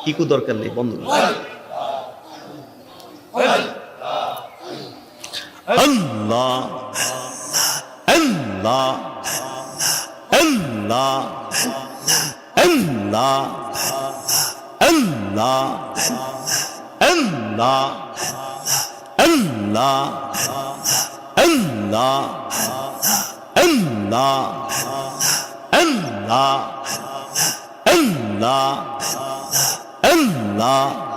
কিকু দরকার নেই, বন্ধ। আল্লাহ আল্লাহ আল্লাহ আল্লাহ আল্লাহ আল্লাহ আল্লাহ আল্লাহ আল্লাহ আল্লাহ আল্লাহ আল্লাহ